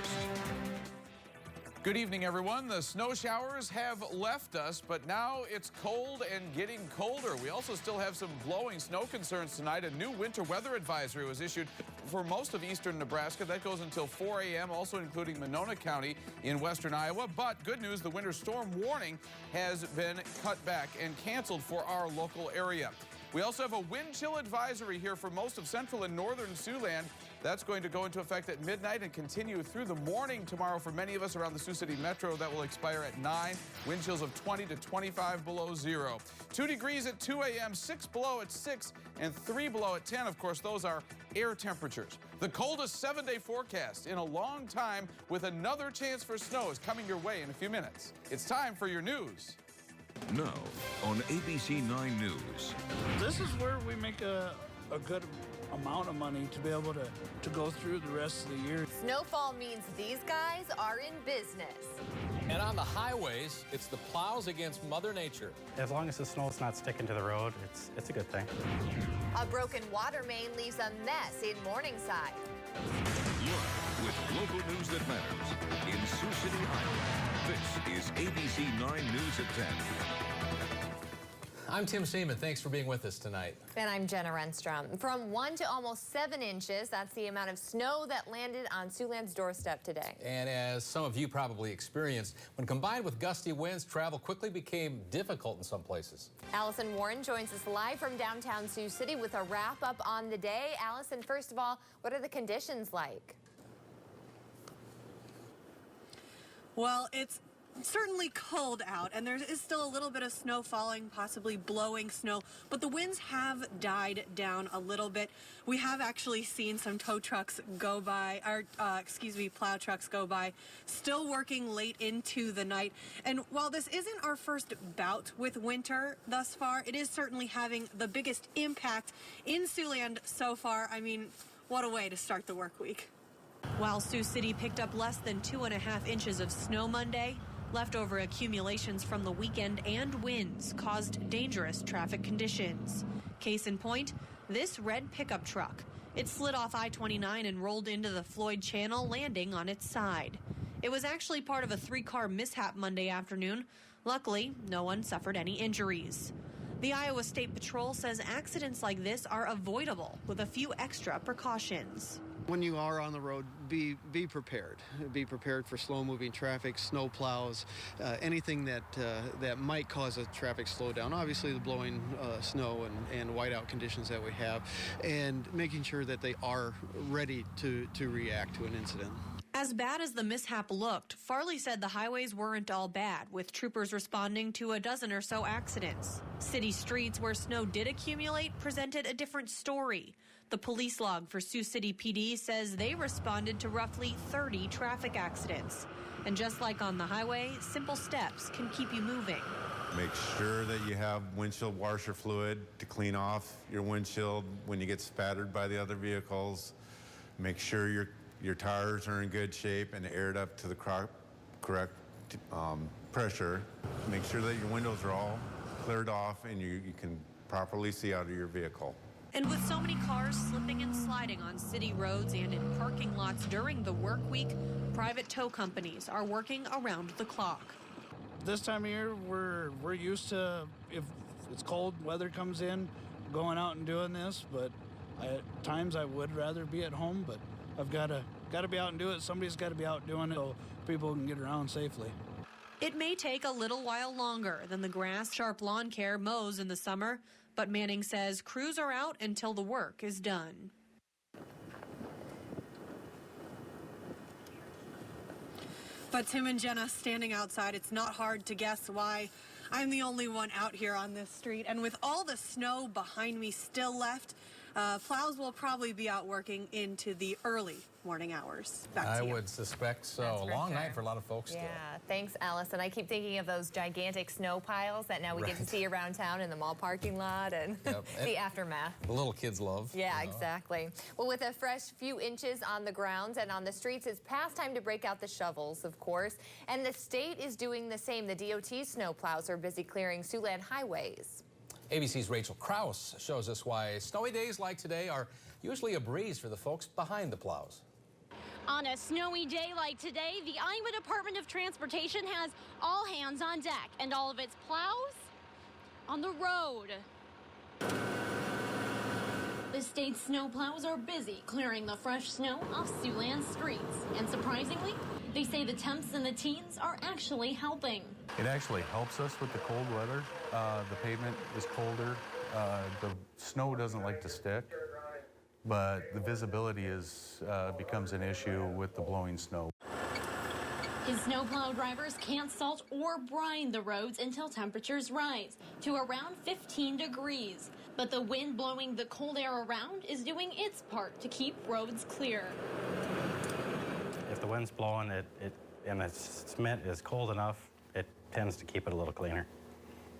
first. Good evening, everyone. The snow showers have left us, but now it's cold and getting colder. We also still have some blowing snow concerns tonight. A new winter weather advisory was issued for most of eastern Nebraska. That goes until 4 a.m., also including Monona County in western Iowa. But good news, the winter storm warning has been cut back and canceled for our local area. We also have a wind chill advisory here for most of central and northern Siouxland. That's going to go into effect at midnight and continue through the morning tomorrow for many of us around the Sioux City Metro. That will expire at 9. Wind chills of 20 to 25 below zero. 2 degrees at 2 a.m., 6 below at 6, and 3 below at 10. Of course, those are air temperatures. The coldest 7-day forecast in a long time with another chance for snow is coming your way in a few minutes. It's time for your news. Now on ABC9 News. This is where we make a good amount of money to be able to go through the rest of the year. Snowfall means these guys are in business. And on the highways, it's the plows against Mother Nature. As long as the snow's not sticking to the road, it's a good thing. A broken water main leaves a mess in Morningside. Live with local news that matters in Sioux City, Iowa. This is ABC9 News at 10. I'm Tim Seaman. Thanks for being with us tonight. And I'm Jenna Renstrom. From 1 to almost 7 inches, that's the amount of snow that landed on Siouxland's doorstep today. And as some of you probably experienced, when combined with gusty winds, travel quickly became difficult in some places. Allison Warren joins us live from downtown Sioux City with a wrap-up on the day. Allison, first of all, what are the conditions like? Well, it's certainly cold out, and there is still a little bit of snow falling, possibly blowing snow, but the winds have died down a little bit. We have actually seen some tow trucks go by, or plow trucks go by, still working late into the night. And while this isn't our first bout with winter thus far, it is certainly having the biggest impact in Siouxland so far. I mean, what a way to start the work week. While Sioux City picked up less than 2.5 inches of snow Monday, leftover accumulations from the weekend and winds caused dangerous traffic conditions. Case in point, this red pickup truck. It slid off I-29 and rolled into the Floyd Channel, landing on its side. It was actually part of a 3-car mishap Monday afternoon. Luckily, no one suffered any injuries. The Iowa State Patrol says accidents like this are avoidable with a few extra precautions. When you are on the road, be prepared. Be prepared for slow-moving traffic, snow plows, anything that might cause a traffic slowdown. Obviously, the blowing snow and whiteout conditions that we have, and making sure that they are ready to react to an incident. As bad as the mishap looked, Farley said the highways weren't all bad, with troopers responding to a dozen or so accidents. City streets where snow did accumulate presented a different story. The police log for Sioux City PD says they responded to roughly 30 traffic accidents. And just like on the highway, simple steps can keep you moving. Make sure that you have windshield washer fluid to clean off your windshield when you get spattered by the other vehicles. Make sure your tires are in good shape and aired up to the correct pressure. Make sure that your windows are all cleared off and you can properly see out of your vehicle. And with so many cars slipping and sliding on city roads and in parking lots during the work week, private tow companies are working around the clock. This time of year, we're used to, if it's cold, weather comes in, going out and doing this, but at times I would rather be at home, but I've got to be out and do it. Somebody's got to be out doing it so people can get around safely. It may take a little while longer than the grass sharp lawn care mows in the summer, but Manning says crews are out until the work is done. But Tim and Jenna standing outside, it's not hard to guess why I'm the only one out here on this street. And with all the snow behind me still left, plows will probably be out working into the early morning hours. Back to you. I would suspect so. That's A for long sure. night for a lot of folks still. Yeah, thanks, Allison. I keep thinking of those gigantic snow piles that now we get to see around town in the mall parking lot and the aftermath. The little kids love. Yeah, exactly. Well, with a fresh few inches on the ground and on the streets, it's past time to break out the shovels, of course. And the state is doing the same. The DOT snow plows are busy clearing Siouxland highways. ABC's Rachel Krause shows us why snowy days like today are usually a breeze for the folks behind the plows. On a snowy day like today, the Iowa Department of Transportation has all hands on deck and all of its plows on the road. The state's snow plows are busy clearing the fresh snow off Siouxland streets. And surprisingly, they say the temps in the teens are actually helping. It actually helps us with the cold weather. The pavement is colder. The snow doesn't like to stick, but the visibility becomes an issue with the blowing snow. His snowplow drivers can't salt or brine the roads until temperatures rise to around 15 degrees. But the wind blowing the cold air around is doing its part to keep roads clear. If the wind's blowing and the cement is cold enough, it tends to keep it a little cleaner.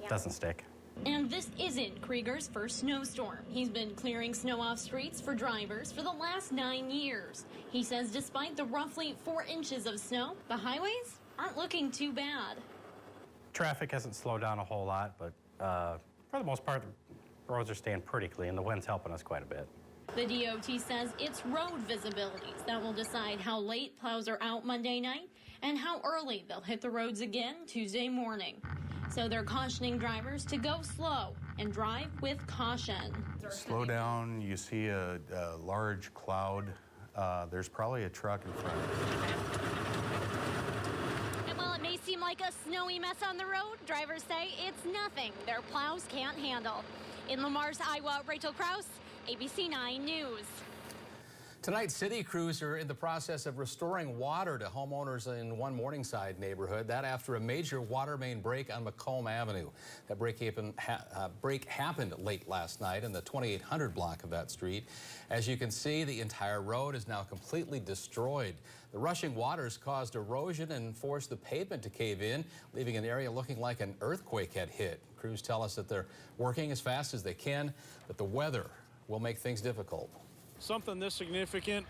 It doesn't stick. And this isn't Krieger's first snowstorm. He's been clearing snow off streets for drivers for the last 9 years. He says despite the roughly 4 inches of snow, the highways aren't looking too bad. Traffic hasn't slowed down a whole lot, but for the most part, the roads are staying pretty clean. The wind's helping us quite a bit. The DOT says it's road visibilities that will decide how late plows are out Monday night and how early they'll hit the roads again Tuesday morning. So they're cautioning drivers to go slow and drive with caution. Slow down, you see a large cloud. There's probably a truck in front of you. And while it may seem like a snowy mess on the road, drivers say it's nothing their plows can't handle. In Lamar's, Iowa, Rachel Krause, ABC9 News. Tonight, city crews are in the process of restoring water to homeowners in one Morningside neighborhood. That after a major water main break on Macomb Avenue. That break happened late last night in the 2800 block of that street. As you can see, the entire road is now completely destroyed. The rushing waters caused erosion and forced the pavement to cave in, leaving an area looking like an earthquake had hit. Crews tell us that they're working as fast as they can, but the weather will make things difficult. Something this significant,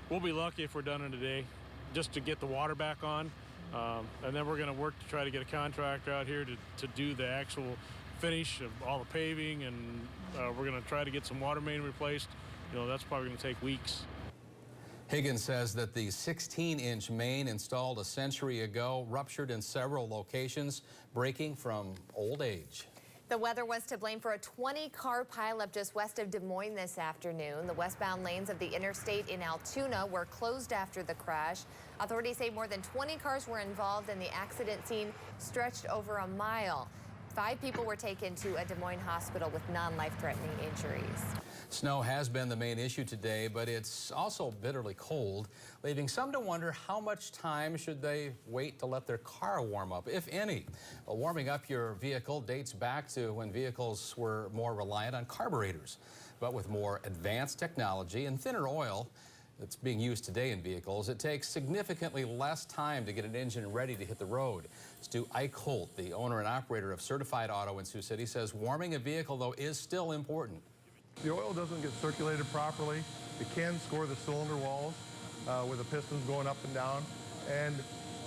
we'll be lucky if we're done in a day, just to get the water back on. And then we're going to work to try to get a contractor out here to do the actual finish of all the paving, and we're going to try to get some water main replaced. You know, that's probably going to take weeks. Higgins says that the 16-inch main installed a century ago ruptured in several locations, breaking from old age. The weather was to blame for a 20-car pileup just west of Des Moines this afternoon. The westbound lanes of the interstate in Altoona were closed after the crash. Authorities say more than 20 cars were involved, and the accident scene stretched over a mile. 5 people were taken to a Des Moines hospital with non-life-threatening injuries. Snow has been the main issue today, but it's also bitterly cold, leaving some to wonder how much time should they wait to let their car warm up, if any. Well, warming up your vehicle dates back to when vehicles were more reliant on carburetors. But with more advanced technology and thinner oil that's being used today in vehicles, it takes significantly less time to get an engine ready to hit the road. Stu Eichholt, the owner and operator of Certified Auto in Sioux City, says warming a vehicle, though, is still important. The oil doesn't get circulated properly. It can score the cylinder walls with the pistons going up and down. And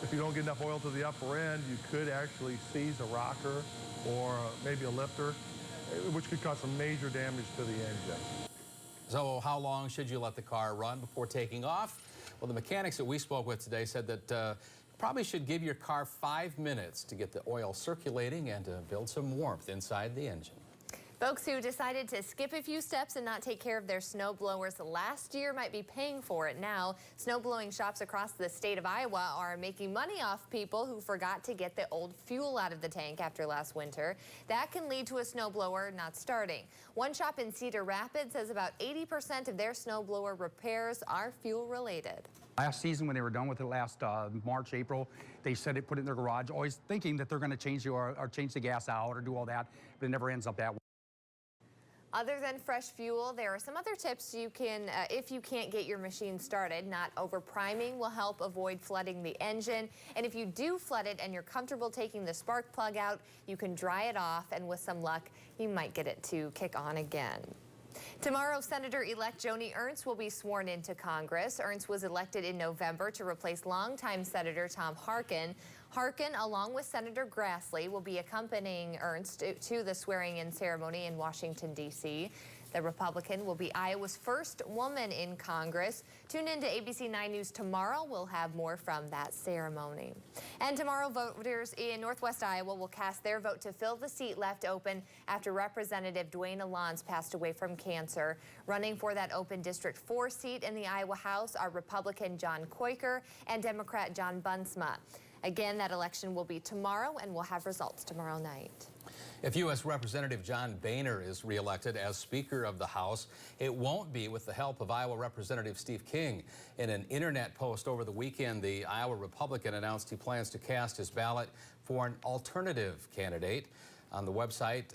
if you don't get enough oil to the upper end, you could actually seize a rocker or maybe a lifter, which could cause some major damage to the engine. So how long should you let the car run before taking off? Well, the mechanics that we spoke with today said that probably should give your car 5 minutes to get the oil circulating and to build some warmth inside the engine. Folks who decided to skip a few steps and not take care of their snow blowers last year might be paying for it now. Snow blowing shops across the state of Iowa are making money off people who forgot to get the old fuel out of the tank after last winter. That can lead to a snow blower not starting. One shop in Cedar Rapids says about 80% of their snow blower repairs are fuel related. Last season, when they were done with it last March, April, they said it put it in their garage, always thinking that they're going to change change the gas out or do all that, but it never ends up that way. Other than fresh fuel, there are some other tips you can, if you can't get your machine started. Not over-priming will help avoid flooding the engine. And if you do flood it and you're comfortable taking the spark plug out, you can dry it off, and with some luck, you might get it to kick on again. Tomorrow, Senator-elect Joni Ernst will be sworn into Congress. Ernst was elected in November to replace longtime Senator Tom Harkin. Harkin, along with Senator Grassley, will be accompanying Ernst to the swearing-in ceremony in Washington, D.C. The Republican will be Iowa's first woman in Congress. Tune in to ABC9 News tomorrow. We'll have more from that ceremony. And tomorrow, voters in Northwest Iowa will cast their vote to fill the seat left open after Representative Dwayne Alon's passed away from cancer. Running for that open District 4 seat in the Iowa House are Republican John Koiker and Democrat John Bunsma. Again, that election will be tomorrow, and we'll have results tomorrow night. If U.S. Representative John Boehner is reelected as Speaker of the House, it won't be with the help of Iowa Representative Steve King. In an internet post over the weekend, the Iowa Republican announced he plans to cast his ballot for an alternative candidate. On the website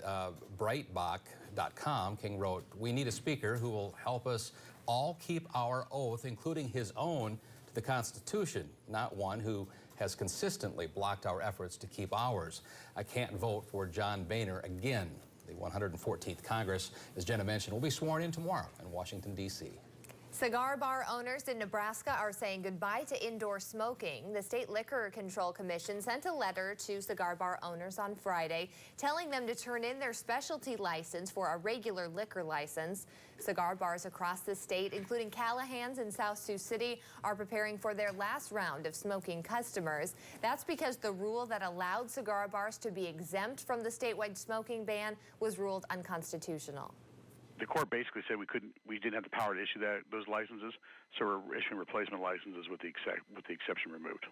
Breitbach.com, King wrote, "We need a speaker who will help us all keep our oath, including his own, to the Constitution, not one who has consistently blocked our efforts to keep ours. I can't vote for John Boehner again." The 114th Congress, as Jenna mentioned, will be sworn in tomorrow in Washington, D.C. Cigar bar owners in Nebraska are saying goodbye to indoor smoking. The State Liquor Control Commission sent a letter to cigar bar owners on Friday telling them to turn in their specialty license for a regular liquor license. Cigar bars across the state, including Callahan's in South Sioux City, are preparing for their last round of smoking customers. That's because the rule that allowed cigar bars to be exempt from the statewide smoking ban was ruled unconstitutional. The court basically said we didn't have the power to issue those licenses, so we're issuing replacement licenses with the exception removed.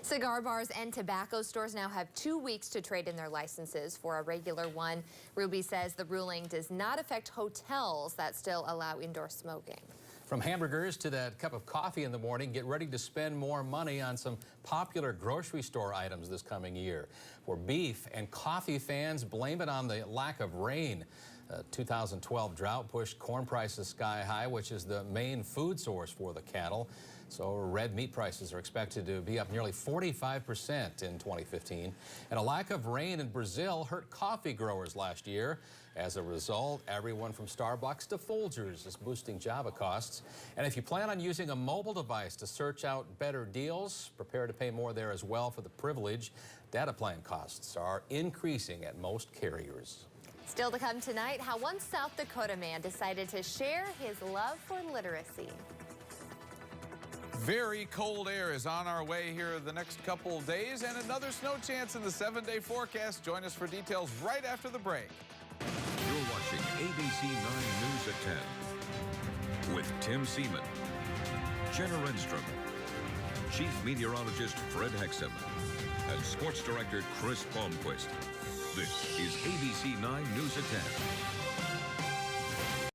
Cigar bars and tobacco stores now have 2 weeks to trade in their licenses for a regular one. Ruby says the ruling does not affect hotels that still allow indoor smoking. From hamburgers to that cup of coffee in the morning, get ready to spend more money on some popular grocery store items this coming year. For beef and coffee fans, blame it on the lack of rain. A 2012 drought pushed corn prices sky high, which is the main food source for the cattle. So red meat prices are expected to be up nearly 45% in 2015. And a lack of rain in Brazil hurt coffee growers last year. As a result, everyone from Starbucks to Folgers is boosting Java costs. And if you plan on using a mobile device to search out better deals, prepare to pay more there as well for the privilege. Data plan costs are increasing at most carriers. Still to come tonight, how one South Dakota man decided to share his love for literacy. Very cold air is on our way here the next couple days, and another snow chance in the 7-day forecast. Join us for details right after the break. You're watching ABC9 News at 10 with Tim Seaman, Jenna Renstrom, Chief Meteorologist Fred Hexam, and Sports Director Chris Palmquist. This is ABC9 News at 10.